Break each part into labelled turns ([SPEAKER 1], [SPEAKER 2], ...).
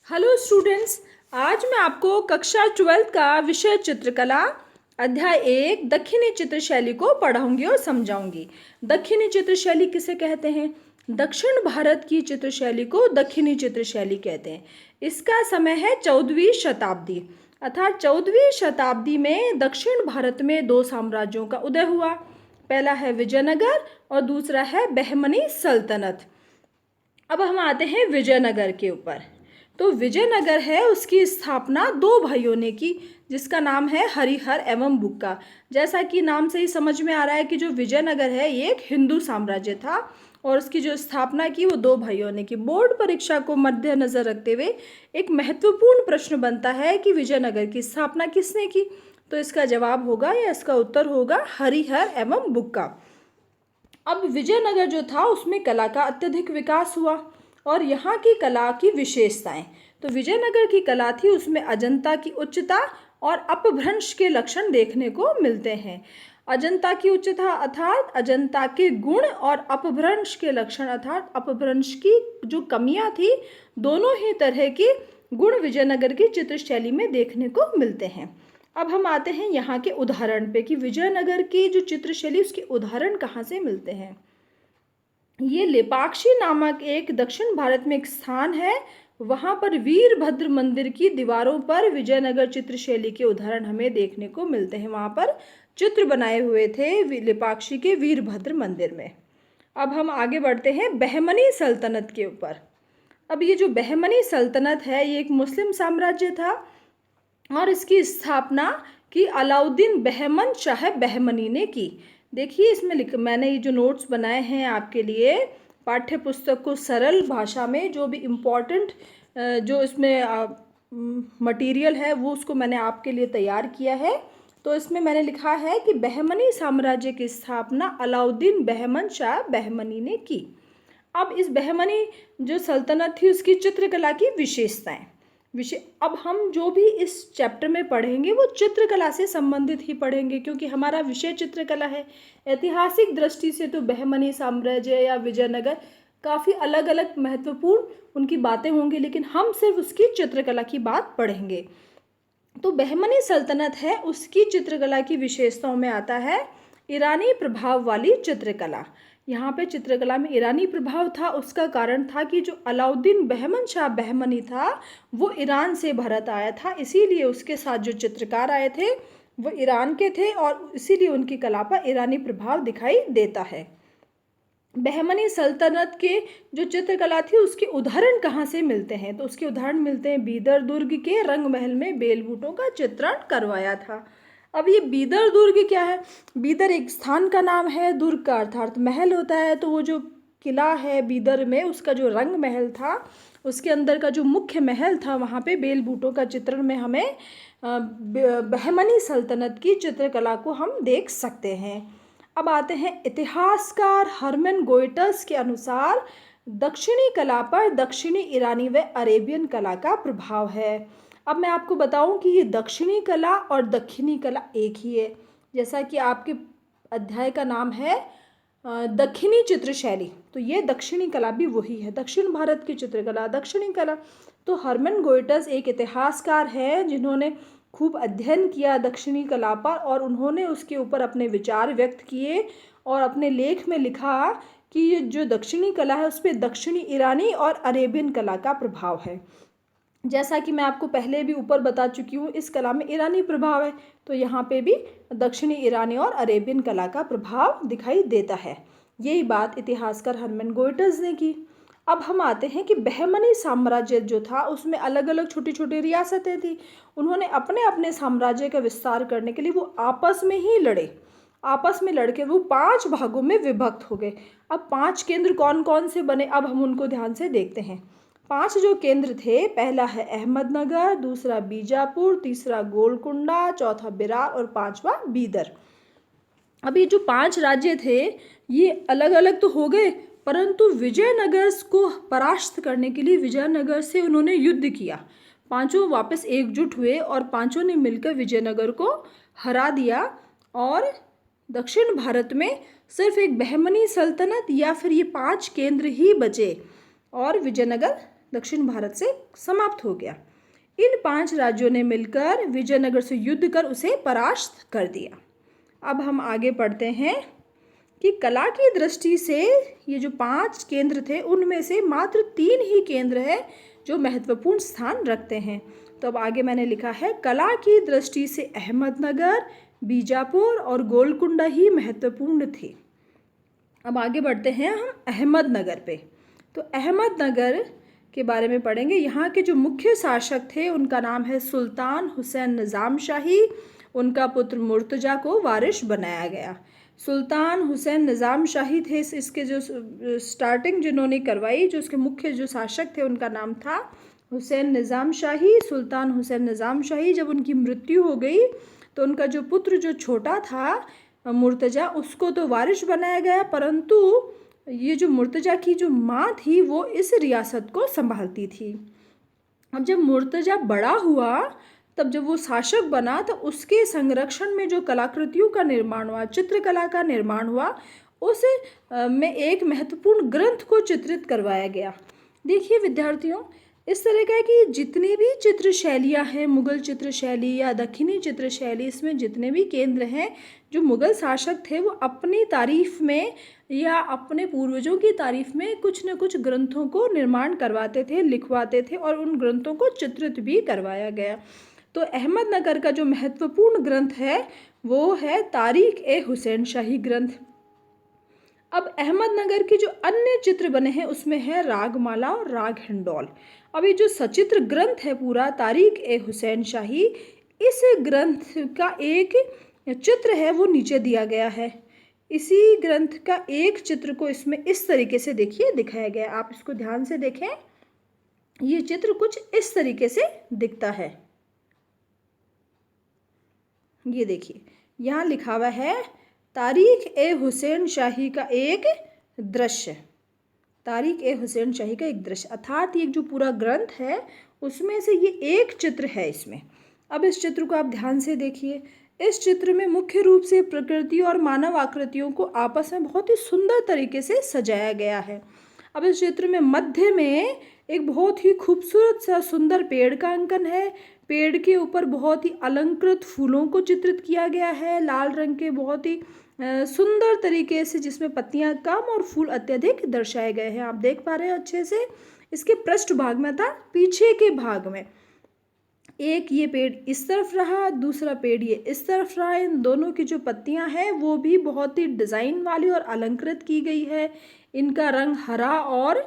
[SPEAKER 1] Hello students, आज मैं आपको कक्षा 12 का विषय चित्रकला अध्याय 1 दक्षिणी चित्र शैली को पढ़ाऊंगी और समझाऊंगी। दक्षिणी चित्र शैली किसे कहते हैं? दक्षिण भारत की चित्र शैली को दक्षिणी चित्र शैली कहते हैं। इसका समय है 14वीं शताब्दी, अर्थात 14वीं शताब्दी में दक्षिण भारत में दो साम्राज्यों का उदय हुआ। पहला है विजयनगर और दूसरा है बहमनी सल्तनत। अब हम आते हैं विजयनगर के ऊपर। तो विजयनगर है, उसकी स्थापना दो भाइयों ने की, जिसका नाम है हरिहर एवं बुक्का। जैसा कि नाम से ही समझ में आ रहा है कि जो विजयनगर है ये एक हिंदू साम्राज्य था और उसकी जो स्थापना की वो दो भाइयों ने की। बोर्ड परीक्षा को मद्देनजर रखते हुए एक महत्वपूर्ण प्रश्न बनता है कि विजयनगर की स्थापना किसने की? तो इसका जवाब होगा या इसका उत्तर होगा हरिहर एवं बुक्का। अब विजयनगर जो था उसमें कला का अत्यधिक विकास हुआ और यहाँ की कला की विशेषताएं, तो विजयनगर की कला थी उसमें अजंता की उच्चता और अपभ्रंश के लक्षण देखने को मिलते हैं। अजंता की उच्चता अर्थात अजंता के गुण और अपभ्रंश के लक्षण अर्थात अपभ्रंश की जो कमियां थी, दोनों ही तरह के गुण विजयनगर की चित्र शैली में देखने को मिलते हैं। अब हम आते हैं यहाँ के उदाहरण पे कि विजयनगर की जो चित्रशैली उसके उदाहरण कहाँ से मिलते हैं। ये लेपाक्षी नामक एक दक्षिण भारत में एक स्थान है, वहाँ पर वीरभद्र मंदिर की दीवारों पर विजयनगर चित्रशैली के उदाहरण हमें देखने को मिलते हैं। वहाँ पर चित्र बनाए हुए थे लेपाक्षी के वीरभद्र मंदिर में। अब हम आगे बढ़ते हैं बहमनी सल्तनत के ऊपर। अब ये जो बहमनी सल्तनत है ये एक मुस्लिम साम्राज्य था और इसकी स्थापना की अलाउद्दीन बहमन शाह बहमनी ने की। देखिए इसमें मैंने ये जो नोट्स बनाए हैं आपके लिए पाठ्य पुस्तक को सरल भाषा में जो भी इम्पोर्टेंट जो इसमें मटेरियल है वो उसको मैंने आपके लिए तैयार किया है। तो इसमें मैंने लिखा है कि बहमनी साम्राज्य की स्थापना अलाउद्दीन बहमन शाह बहमनी ने की। अब इस बहमनी जो सल्तनत थी उसकी चित्रकला की विशेषताएं अब हम जो भी इस चैप्टर में पढ़ेंगे वो चित्रकला से संबंधित ही पढ़ेंगे, क्योंकि हमारा विषय चित्रकला है। ऐतिहासिक दृष्टि से तो बहमनी साम्राज्य या विजयनगर काफ़ी अलग अलग महत्वपूर्ण उनकी बातें होंगी, लेकिन हम सिर्फ उसकी चित्रकला की बात पढ़ेंगे। तो बहमनी सल्तनत है उसकी चित्रकला की विशेषताओं में आता है ईरानी प्रभाव वाली चित्रकला। यहाँ पे चित्रकला में ईरानी प्रभाव था, उसका कारण था कि जो अलाउद्दीन बहमन शाह बहमनी था वो ईरान से भारत आया था, इसीलिए उसके साथ जो चित्रकार आए थे वो ईरान के थे और इसीलिए उनकी कला पर ईरानी प्रभाव दिखाई देता है। बहमनी सल्तनत के जो चित्रकला थी उसके उदाहरण कहाँ से मिलते हैं? तो उसके उदाहरण मिलते हैं बीदर दुर्ग के रंग महल में बेलबूटों का चित्रण करवाया था। अब ये बीदर दुर्ग क्या है? बीदर एक स्थान का नाम है, दुर्ग का अर्थात महल होता है। तो वो जो किला है बीदर में उसका जो रंग महल था उसके अंदर का जो मुख्य महल था वहाँ पे बेलबूटों का चित्रण में हमें बहमनी सल्तनत की चित्रकला को हम देख सकते हैं। अब आते हैं इतिहासकार हरमन गोइटस के अनुसार दक्षिणी कला पर दक्षिणी ईरानी व अरेबियन कला का प्रभाव है। अब मैं आपको बताऊं कि ये दक्षिणी कला और दक्षिणी कला एक ही है, जैसा कि आपके अध्याय का नाम है दक्षिणी चित्रशैली, तो ये दक्षिणी कला भी वही है, दक्षिण भारत की चित्रकला दक्षिणी कला। तो हरमन गोइटस एक इतिहासकार हैं जिन्होंने खूब अध्ययन किया दक्षिणी कला पर और उन्होंने उसके ऊपर अपने विचार व्यक्त किए और अपने लेख में लिखा कि ये जो दक्षिणी कला है उस पर दक्षिणी ईरानी और अरेबियन कला का प्रभाव है। जैसा कि मैं आपको पहले भी ऊपर बता चुकी हूँ इस कला में ईरानी प्रभाव है, तो यहाँ पे भी दक्षिणी ईरानी और अरेबियन कला का प्रभाव दिखाई देता है। यही बात इतिहासकार हरमन गोइटस ने की। अब हम आते हैं कि बहमनी साम्राज्य जो था उसमें अलग अलग छोटी छोटी रियासतें थी। उन्होंने अपने अपने साम्राज्य का विस्तार करने के लिए वो आपस में ही लड़े, आपस में लड़के वो 5 भागों में विभक्त हो गए। अब 5 केंद्र कौन कौन से बने, अब हम उनको ध्यान से देखते हैं। 5 जो केंद्र थे, पहला है अहमदनगर, दूसरा बीजापुर, तीसरा गोलकुंडा, चौथा बिरार और 5वां बीदर। अब ये जो 5 राज्य थे ये अलग अलग तो हो गए, परंतु विजयनगर को परास्त करने के लिए विजयनगर से उन्होंने युद्ध किया। पांचों वापस एकजुट हुए और पांचों ने मिलकर विजयनगर को हरा दिया और दक्षिण भारत में सिर्फ एक बहमनी सल्तनत या फिर ये 5 केंद्र ही बचे और विजयनगर दक्षिण भारत से समाप्त हो गया। इन 5 राज्यों ने मिलकर विजयनगर से युद्ध कर उसे परास्त कर दिया। अब हम आगे पढ़ते हैं कि कला की दृष्टि से ये जो 5 केंद्र थे उनमें से मात्र 3 ही केंद्र है जो महत्वपूर्ण स्थान रखते हैं। तो अब आगे मैंने लिखा है कला की दृष्टि से अहमदनगर, बीजापुर और गोलकुंडा ही महत्वपूर्ण थे। अब आगे बढ़ते हैं हम अहमदनगर पे। तो अहमदनगर के बारे में पढ़ेंगे। यहाँ के जो मुख्य शासक थे उनका नाम है सुल्तान हुसैन निज़ाम शाही। उनका पुत्र मुर्तजा को वारिश बनाया गया। सुल्तान हुसैन निज़ाम शाही थे। इसके जो स्टार्टिंग जिन्होंने करवाई, जो उसके मुख्य जो शासक थे उनका नाम था हुसैन निज़ाम शाही, सुल्तान हुसैन निज़ाम शाही। जब उनकी मृत्यु हो गई तो उनका जो पुत्र जो छोटा था मुर्तजा, उसको तो वारिश बनाया गया, परंतु ये जो मुर्तजा की जो माँ थी वो इस रियासत को संभालती थी। अब जब मुर्तजा बड़ा हुआ, तब जब वो शासक बना तो उसके संरक्षण में जो कलाकृतियों का निर्माण हुआ, चित्रकला का निर्माण हुआ, उस में एक महत्वपूर्ण ग्रंथ को चित्रित करवाया गया। देखिए विद्यार्थियों, इस तरह का है कि जितनी भी चित्र शैलियाँ हैं, मुग़ल चित्र शैली या दक्षिणी चित्र शैली, इसमें जितने भी केंद्र हैं, जो मुग़ल शासक थे वो अपनी तारीफ़ में या अपने पूर्वजों की तारीफ़ में कुछ न कुछ ग्रंथों को निर्माण करवाते थे, लिखवाते थे और उन ग्रंथों को चित्रित भी करवाया गया। तो अहमदनगर का जो महत्वपूर्ण ग्रंथ है वो है तारीख़ ए हुसैन शाही ग्रंथ। अब अहमदनगर के जो अन्य चित्र बने हैं उसमें है रागमाला और राग हिंडौल। अब ये जो सचित्र ग्रंथ है पूरा तारीख़ ए हुसैन शाही, इस ग्रंथ का एक चित्र है वो नीचे दिया गया है। इसी ग्रंथ का एक चित्र को इसमें इस तरीके से देखिए दिखाया गया है। आप इसको ध्यान से देखें, ये चित्र कुछ इस तरीके से दिखता है। ये देखिए यहाँ लिखा हुआ है तारीख़ ए हुसैन शाही का एक दृश्य। तारीख़ ए हुसैन शाही का एक दृश्य, अर्थात ये जो पूरा ग्रंथ है उसमें से ये एक चित्र है इसमें। अब इस चित्र को आप ध्यान से देखिए। इस चित्र में मुख्य रूप से प्रकृति और मानव आकृतियों को आपस में बहुत ही सुंदर तरीके से सजाया गया है। अब इस चित्र में मध्य में एक बहुत ही खूबसूरत सा सुंदर पेड़ का अंकन है। पेड़ के ऊपर बहुत ही अलंकृत फूलों को चित्रित किया गया है, लाल रंग के बहुत ही सुंदर तरीके से, जिसमें पत्तियां कम और फूल अत्यधिक दर्शाए गए हैं। आप देख पा रहे हो अच्छे से। इसके पृष्ठ भाग में था, पीछे के भाग में एक ये पेड़ इस तरफ रहा, दूसरा पेड़ ये इस तरफ रहा। इन दोनों की जो पत्तियां हैं वो भी बहुत ही डिज़ाइन वाली और अलंकृत की गई है। इनका रंग हरा और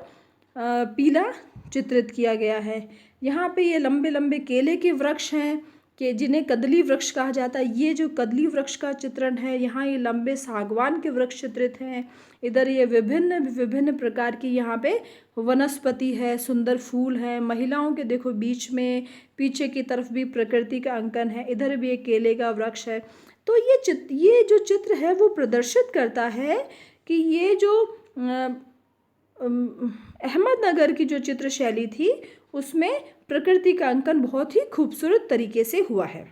[SPEAKER 1] पीला चित्रित किया गया है। यहाँ पे ये लंबे लंबे केले के वृक्ष हैं कि जिन्हें कदली वृक्ष कहा जाता है। ये जो कदली वृक्ष का चित्रण है, यहाँ ये लंबे सागवान के वृक्ष चित्रित हैं। इधर ये विभिन्न विभिन्न प्रकार की यहाँ पे वनस्पति है, सुंदर फूल है। महिलाओं के देखो बीच में पीछे की तरफ भी प्रकृति का अंकन है। इधर भी एक केले का वृक्ष है। तो ये जो चित्र है वो प्रदर्शित करता है कि ये जो अहमदनगर की जो चित्र शैली थी उसमें प्रकृति का अंकन बहुत ही खूबसूरत तरीके से हुआ है।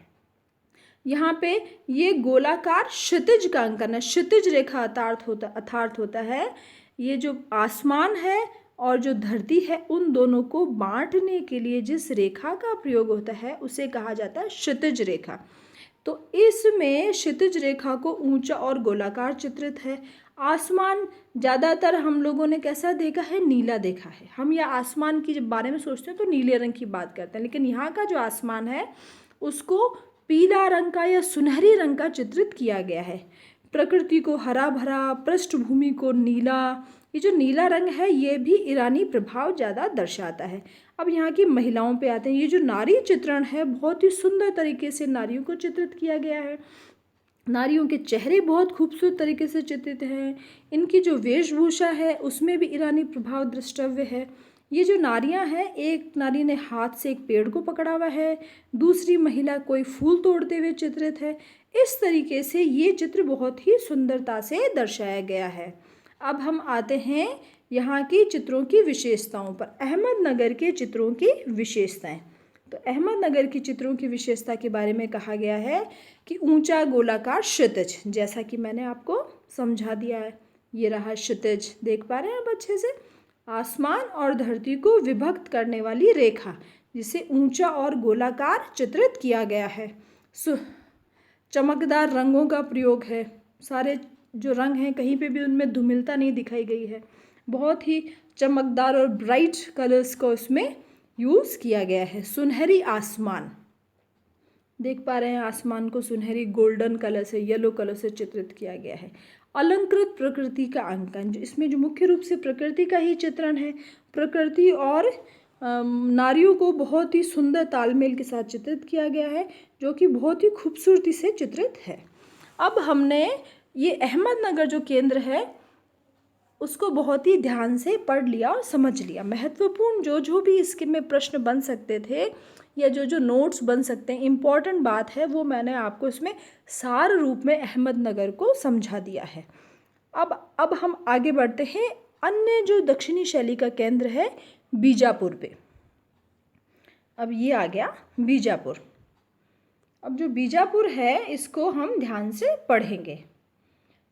[SPEAKER 1] यहाँ पे ये गोलाकार क्षितिज का अंकन है। क्षितिज रेखा अर्थात होता है ये जो आसमान है और जो धरती है, उन दोनों को बांटने के लिए जिस रेखा का प्रयोग होता है उसे कहा जाता है क्षितिज रेखा। तो इसमें क्षितिज रेखा को ऊंचा और गोलाकार चित्रित है। आसमान ज़्यादातर हम लोगों ने कैसा देखा है, नीला देखा है। हम या आसमान की जब बारे में सोचते हैं तो नीले रंग की बात करते हैं, लेकिन यहाँ का जो आसमान है उसको पीला रंग का या सुनहरी रंग का चित्रित किया गया है। प्रकृति को हरा भरा, पृष्ठभूमि को नीला, ये जो नीला रंग है ये भी ईरानी प्रभाव ज़्यादा दर्शाता है। अब यहाँ की महिलाओं पे आते हैं। ये जो नारी चित्रण है बहुत ही सुंदर तरीके से नारियों को चित्रित किया गया है। नारियों के चेहरे बहुत खूबसूरत तरीके से चित्रित हैं। इनकी जो वेशभूषा है उसमें भी ईरानी प्रभाव दृष्टव्य है। ये जो नारियां हैं, एक नारी ने हाथ से एक पेड़ को पकड़ा हुआ है, दूसरी महिला कोई फूल तोड़ते हुए चित्रित है। इस तरीके से ये चित्र बहुत ही सुंदरता से दर्शाया गया है। अब हम आते हैं यहाँ की चित्रों की विशेषताओं पर। अहमदनगर के चित्रों की विशेषताएं। तो अहमदनगर की चित्रों की विशेषता के बारे में कहा गया है कि ऊंचा गोलाकार क्षितिज, जैसा कि मैंने आपको समझा दिया है। ये रहा क्षितिज, देख पा रहे हैं आप अच्छे से। आसमान और धरती को विभक्त करने वाली रेखा, जिसे ऊंचा और गोलाकार चित्रित किया गया है। चमकदार रंगों का प्रयोग है, सारे जो रंग हैं कहीं पे भी उनमें धूमिलता नहीं दिखाई गई है, बहुत ही चमकदार और ब्राइट कलर्स को उसमें यूज़ किया गया है। सुनहरी आसमान, देख पा रहे हैं आसमान को सुनहरी गोल्डन कलर से, येलो कलर से चित्रित किया गया है। अलंकृत प्रकृति का अंकन, जो इसमें जो मुख्य रूप से प्रकृति का ही चित्रण है, प्रकृति और नारियों को बहुत ही सुंदर तालमेल के साथ चित्रित किया गया है, जो कि बहुत ही खूबसूरती से चित्रित है। अब हमने ये अहमदनगर जो केंद्र है उसको बहुत ही ध्यान से पढ़ लिया और समझ लिया। महत्वपूर्ण जो भी इसके में प्रश्न बन सकते थे या जो नोट्स बन सकते हैं, इम्पॉर्टेंट बात है वो मैंने आपको इसमें सार रूप में अहमदनगर को समझा दिया है। अब हम आगे बढ़ते हैं अन्य जो दक्षिणी शैली का केंद्र है बीजापुर पे। अब ये आ गया बीजापुर। अब जो बीजापुर है इसको हम ध्यान से पढ़ेंगे।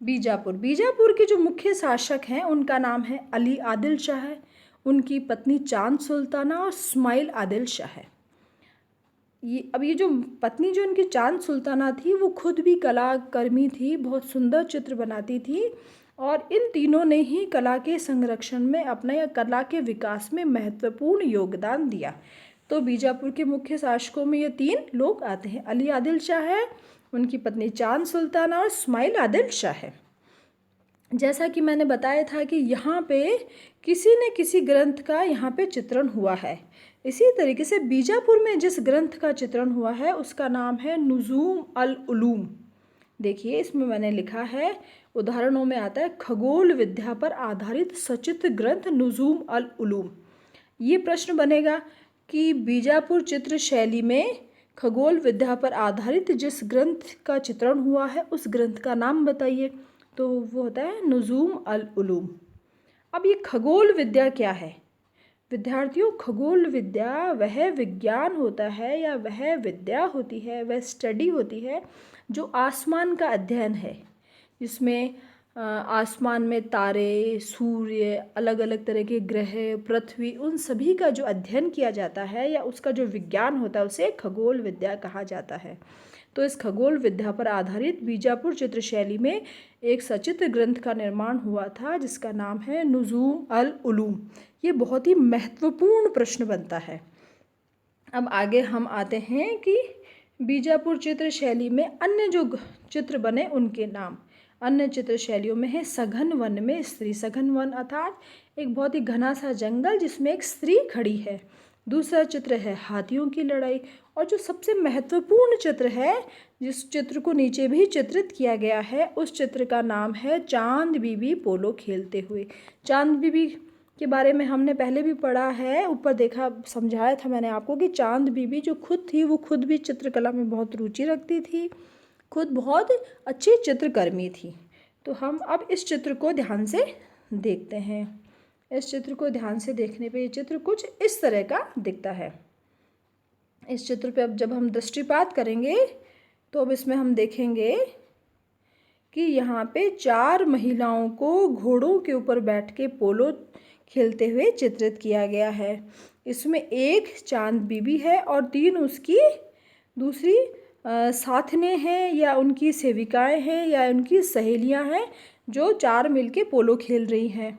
[SPEAKER 1] बीजापुर के जो मुख्य शासक हैं उनका नाम है अली आदिल शाह है, उनकी पत्नी चांद सुल्ताना और इस्माइल आदिल शाह है। ये जो पत्नी जो उनकी चांद सुल्ताना थी वो खुद भी कलाकर्मी थी, बहुत सुंदर चित्र बनाती थी, और इन तीनों ने ही कला के संरक्षण में अपना या कला के विकास में महत्वपूर्ण योगदान दिया। तो बीजापुर के मुख्य शासकों में ये तीन लोग आते हैं, अली आदिल शाह है, उनकी पत्नी चांद सुल्ताना और इस्माइल आदिल शाह है। जैसा कि मैंने बताया था कि यहाँ पे किसी न किसी ग्रंथ का यहाँ पे चित्रण हुआ है। इसी तरीके से बीजापुर में जिस ग्रंथ का चित्रण हुआ है उसका नाम है नुजूम अल उलूम। देखिए इसमें मैंने लिखा है, उदाहरणों में आता है खगोल विद्या पर आधारित सचित्र ग्रंथ नुजूम अल उलूम। ये प्रश्न बनेगा कि बीजापुर चित्र शैली में खगोल विद्या पर आधारित जिस ग्रंथ का चित्रण हुआ है उस ग्रंथ का नाम बताइए। तो वो होता है नुजूम अल उलूम। अब ये खगोल विद्या क्या है विद्यार्थियों? खगोल विद्या वह विज्ञान होता है या वह विद्या होती है, वह स्टडी होती है जो आसमान का अध्ययन है, जिसमें आसमान में तारे, सूर्य, अलग अलग तरह के ग्रह, पृथ्वी, उन सभी का जो अध्ययन किया जाता है या उसका जो विज्ञान होता है उसे खगोल विद्या कहा जाता है। तो इस खगोल विद्या पर आधारित बीजापुर चित्र शैली में एक सचित्र ग्रंथ का निर्माण हुआ था जिसका नाम है नुजूम अल उलूम। ये बहुत ही महत्वपूर्ण प्रश्न बनता है। अब आगे हम आते हैं कि बीजापुर चित्र शैली में अन्य जो चित्र बने उनके नाम। अन्य चित्र शैलियों में है सघन वन में स्त्री। सघन वन अर्थात एक बहुत ही घना सा जंगल जिसमें एक स्त्री खड़ी है। दूसरा चित्र है हाथियों की लड़ाई, और जो सबसे महत्वपूर्ण चित्र है जिस चित्र को नीचे भी चित्रित किया गया है उस चित्र का नाम है चांद बीबी पोलो खेलते हुए। चांद बीबी के बारे में हमने पहले भी पढ़ा है, ऊपर देखा समझाया था मैंने आपको कि चांद बीबी जो खुद थी वो खुद भी चित्रकला में बहुत रुचि रखती थी, खुद बहुत अच्छी चित्रकर्मी थी। तो हम अब इस चित्र को ध्यान से देखते हैं। इस चित्र को ध्यान से देखने पे ये चित्र कुछ इस तरह का दिखता है। इस चित्र पे अब जब हम दृष्टिपात करेंगे तो अब इसमें हम देखेंगे कि यहाँ पे 4 महिलाओं को घोड़ों के ऊपर बैठ के पोलो खेलते हुए चित्रित किया गया है। इसमें एक चांद बीबी है और 3 उसकी दूसरी साथने हैं या उनकी सेविकाएं हैं या उनकी सहेलियां हैं जो 4 मिलके पोलो खेल रही हैं।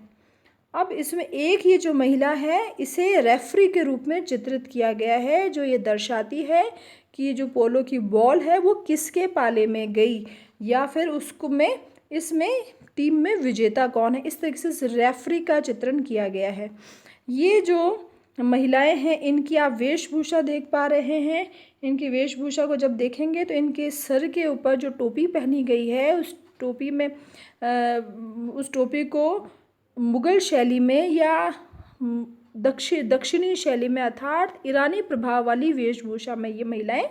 [SPEAKER 1] अब इसमें एक ये जो महिला है इसे रेफरी के रूप में चित्रित किया गया है, जो ये दर्शाती है कि ये जो पोलो की बॉल है वो किसके पाले में गई या फिर उसको में इसमें टीम में विजेता कौन है। इस तरीके से रेफरी का चित्रण किया गया है। ये जो महिलाएं हैं इनकी आप वेशभूषा देख पा रहे हैं। इनकी वेशभूषा को जब देखेंगे तो इनके सर के ऊपर जो टोपी पहनी गई है उस टोपी को मुग़ल शैली में या दक्षिणी शैली में अर्थात ईरानी प्रभाव वाली वेशभूषा में ये महिलाएं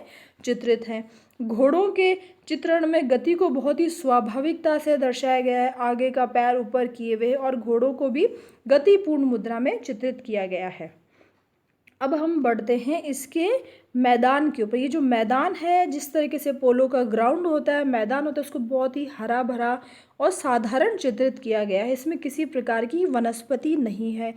[SPEAKER 1] चित्रित हैं। घोड़ों के चित्रण में गति को बहुत ही स्वाभाविकता से दर्शाया गया है, आगे का पैर ऊपर किए हुए, और घोड़ों को भी गतिपूर्ण मुद्रा में चित्रित किया गया है। अब हम बढ़ते हैं इसके मैदान के ऊपर। ये जो मैदान है, जिस तरीके से पोलो का ग्राउंड होता है, मैदान होता है, उसको बहुत ही हरा भरा और साधारण चित्रित किया गया है। इसमें किसी प्रकार की वनस्पति नहीं है।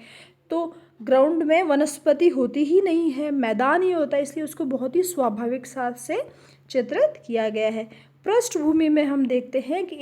[SPEAKER 1] तो ग्राउंड में वनस्पति होती ही नहीं है, मैदान ही होता है, इसलिए उसको बहुत ही स्वाभाविक साथ से चित्रित किया गया है। पृष्ठभूमि में हम देखते हैं कि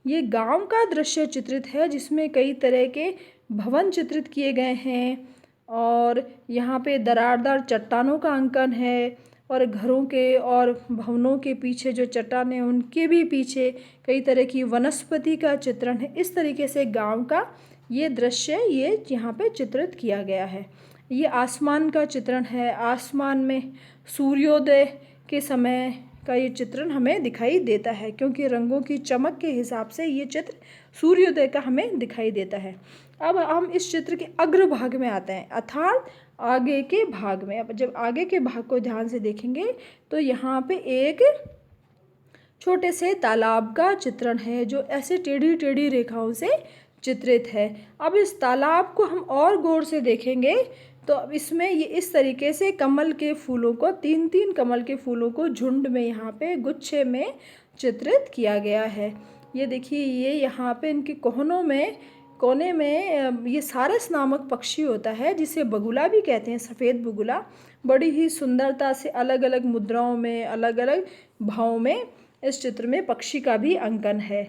[SPEAKER 1] ये गांव का दृश्य चित्रित है, जिसमें कई तरह के भवन चित्रित किए गए हैं और यहाँ पे दरारदार चट्टानों का अंकन है और घरों के और भवनों के पीछे जो चट्टानें, उनके भी पीछे कई तरह की वनस्पति का चित्रण है। इस तरीके से गांव का ये दृश्य ये यहाँ पे चित्रित किया गया है। ये आसमान का चित्रण है। आसमान में सूर्योदय के समय का ये चित्रण हमें दिखाई देता है, क्योंकि रंगों की चमक के हिसाब से ये चित्र सूर्योदय का हमें दिखाई देता है। अब हम इस चित्र के अग्रभाग में आते हैं, अर्थात आगे के भाग में। अब जब आगे के भाग को ध्यान से देखेंगे तो यहाँ पे एक छोटे से तालाब का चित्रण है, जो ऐसे टेढ़ी टेढ़ी रेखाओं से चित्रित है। अब इस तालाब को हम और गौर से देखेंगे तो अब इसमें ये इस तरीके से कमल के फूलों को, तीन तीन कमल के फूलों को झुंड में यहाँ पे गुच्छे में चित्रित किया गया है। ये देखिए, ये यहाँ पे इनके कोने में ये सारस नामक पक्षी होता है, जिसे बगुला भी कहते हैं, सफ़ेद बगुला। बड़ी ही सुंदरता से अलग अलग मुद्राओं में, अलग अलग भावों में इस चित्र में पक्षी का भी अंकन है।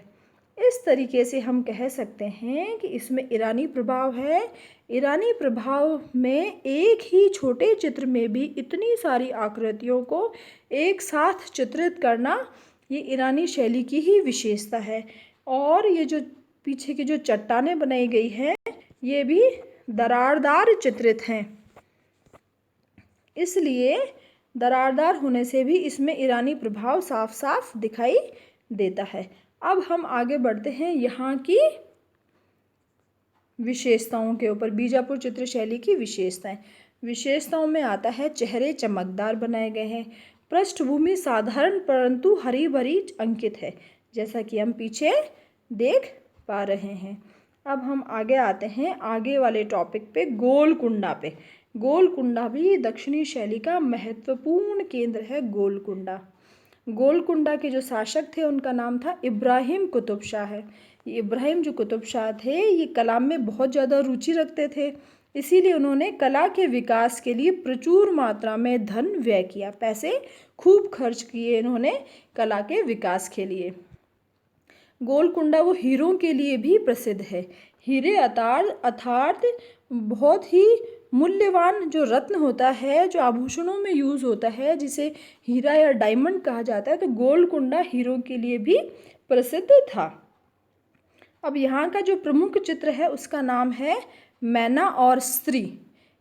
[SPEAKER 1] इस तरीके से हम कह सकते हैं कि इसमें ईरानी प्रभाव है। ईरानी प्रभाव में एक ही छोटे चित्र में भी इतनी सारी आकृतियों को एक साथ चित्रित करना, ये ईरानी शैली की ही विशेषता है। और ये जो पीछे की जो चट्टानें बनाई गई हैं, ये भी दरारदार चित्रित हैं, इसलिए दरारदार होने से भी इसमें ईरानी प्रभाव साफ साफ दिखाई देता है। अब हम आगे बढ़ते हैं यहाँ की विशेषताओं के ऊपर। बीजापुर चित्र शैली की विशेषताओं में आता है, चेहरे चमकदार बनाए गए हैं, पृष्ठभूमि साधारण परंतु हरी भरी अंकित है, जैसा कि हम पीछे देख पा रहे हैं। अब हम आगे आते हैं आगे वाले टॉपिक पे, गोलकुंडा पे। गोलकुंडा भी दक्षिणी शैली का महत्वपूर्ण केंद्र है। गोलकुंडा के जो शासक थे, उनका नाम था इब्राहिम कुतुब शाह है। ये इब्राहिम जो कुतुब शाह थे, ये कला में बहुत ज़्यादा रुचि रखते थे, इसीलिए उन्होंने कला के विकास के लिए प्रचुर मात्रा में धन व्यय किया, पैसे खूब खर्च किए इन्होंने कला के विकास के लिए। गोलकुंडा वो हीरों के लिए भी प्रसिद्ध है। हीरे अर्थात बहुत ही मूल्यवान जो रत्न होता है, जो आभूषणों में यूज़ होता है, जिसे हीरा या डायमंड कहा जाता है, तो गोलकुंडा हीरों के लिए भी प्रसिद्ध था। अब यहाँ का जो प्रमुख चित्र है, उसका नाम है मैना और स्त्री।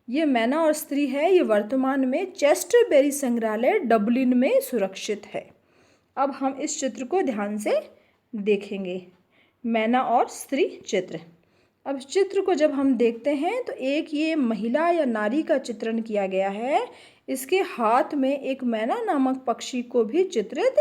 [SPEAKER 1] ये मैना और स्त्री है, ये वर्तमान में चेस्टरबेरी संग्रहालय डबलिन में सुरक्षित है। अब हम इस चित्र को ध्यान से देखेंगे, मैना और स्त्री चित्र। अब चित्र को जब हम देखते हैं तो एक ये महिला या नारी का चित्रण किया गया है। इसके हाथ में एक मैना नामक पक्षी को भी चित्रित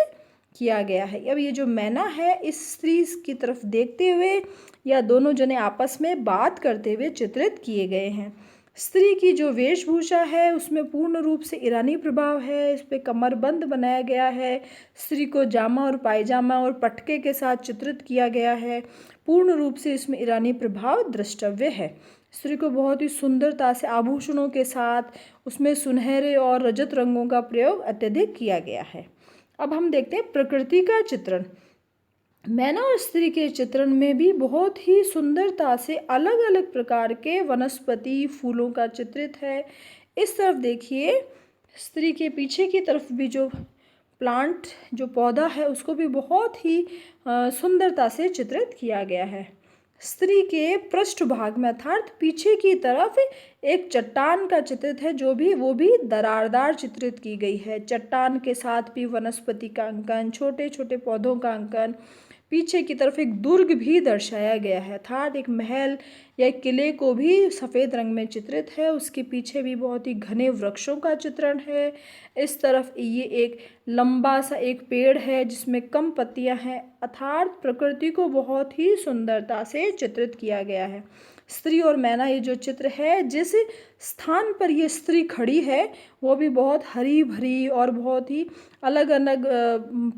[SPEAKER 1] किया गया है। अब ये जो मैना है, इस स्त्री की तरफ देखते हुए या दोनों जने आपस में बात करते हुए चित्रित किए गए हैं। स्त्री की जो वेशभूषा है, उसमें पूर्ण रूप से ईरानी प्रभाव है। इस पर कमरबंद बनाया गया है। स्त्री को जामा और पायजामा और पटके के साथ चित्रित किया गया है। पूर्ण रूप से इसमें ईरानी प्रभाव दृष्टव्य है। स्त्री को बहुत ही सुंदरता से आभूषणों के साथ उसमें सुनहरे और रजत रंगों का प्रयोग अत्यधिक किया गया है। अब हम देखते हैं प्रकृति का चित्रण। मैना और स्त्री के चित्रण में भी बहुत ही सुंदरता से अलग अलग प्रकार के वनस्पति फूलों का चित्रित है। इस तरफ देखिए, स्त्री के पीछे की तरफ भी जो प्लांट, जो पौधा है, उसको भी बहुत ही सुंदरता से चित्रित किया गया है। स्त्री के पृष्ठभाग में अर्थात पीछे की तरफ एक चट्टान का चित्रित है, वो भी दरारदार चित्रित की गई है। चट्टान के साथ भी वनस्पति का अंकन, छोटे छोटे पौधों का अंकन। पीछे की तरफ एक दुर्ग भी दर्शाया गया है, अर्थात एक महल या एक किले को भी सफ़ेद रंग में चित्रित है। उसके पीछे भी बहुत ही घने वृक्षों का चित्रण है। इस तरफ ये एक लंबा सा एक पेड़ है, जिसमें कम पत्तियां हैं, अर्थात प्रकृति को बहुत ही सुंदरता से चित्रित किया गया है। स्त्री और मैना ये जो चित्र है, जिस स्थान पर ये स्त्री खड़ी है वो भी बहुत हरी भरी और बहुत ही अलग अलग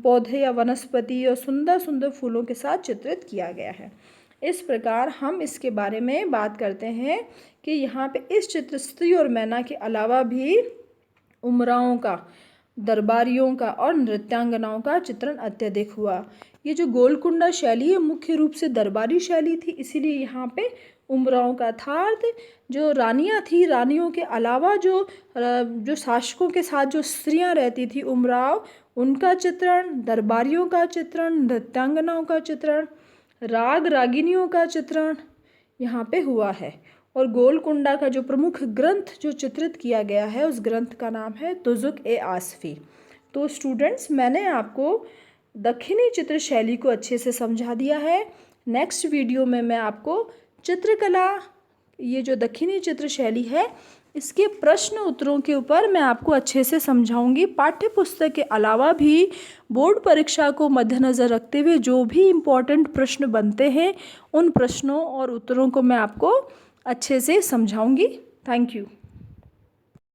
[SPEAKER 1] पौधे या वनस्पति और सुंदर सुंदर फूलों के साथ चित्रित किया गया है। इस प्रकार हम इसके बारे में बात करते हैं कि यहाँ पे इस चित्र स्त्री और मैना के अलावा भी उमरावों का, दरबारियों का और नृत्यांगनाओं का चित्रण अत्यधिक हुआ। ये जो गोलकुंडा शैली है मुख्य रूप से दरबारी शैली थी, इसीलिए यहाँ पे उमरावों का था अर्थ। जो रानियाँ थी, रानियों के अलावा जो शासकों के साथ जो स्त्रियाँ रहती थी उमराव, उनका चित्रण, दरबारियों का चित्रण, नृत्यांगनाओं का चित्रण, राग रागिनियों का चित्रण यहाँ पे हुआ है। और गोलकुंडा का जो प्रमुख ग्रंथ जो चित्रित किया गया है उस ग्रंथ का नाम है तुज़ुक-ए-आसफ़ी। तो स्टूडेंट्स, मैंने आपको दक्षिणी चित्र शैली को अच्छे से समझा दिया है। नेक्स्ट वीडियो में मैं आपको चित्रकला, ये जो दक्षिणी चित्र शैली है, इसके प्रश्न उत्तरों के ऊपर मैं आपको अच्छे से समझाऊंगी। पाठ्य पुस्तक के अलावा भी बोर्ड परीक्षा को मद्देनज़र रखते हुए जो भी इम्पोर्टेंट प्रश्न बनते हैं उन प्रश्नों और उत्तरों को मैं आपको अच्छे से समझाऊंगी। Thank you.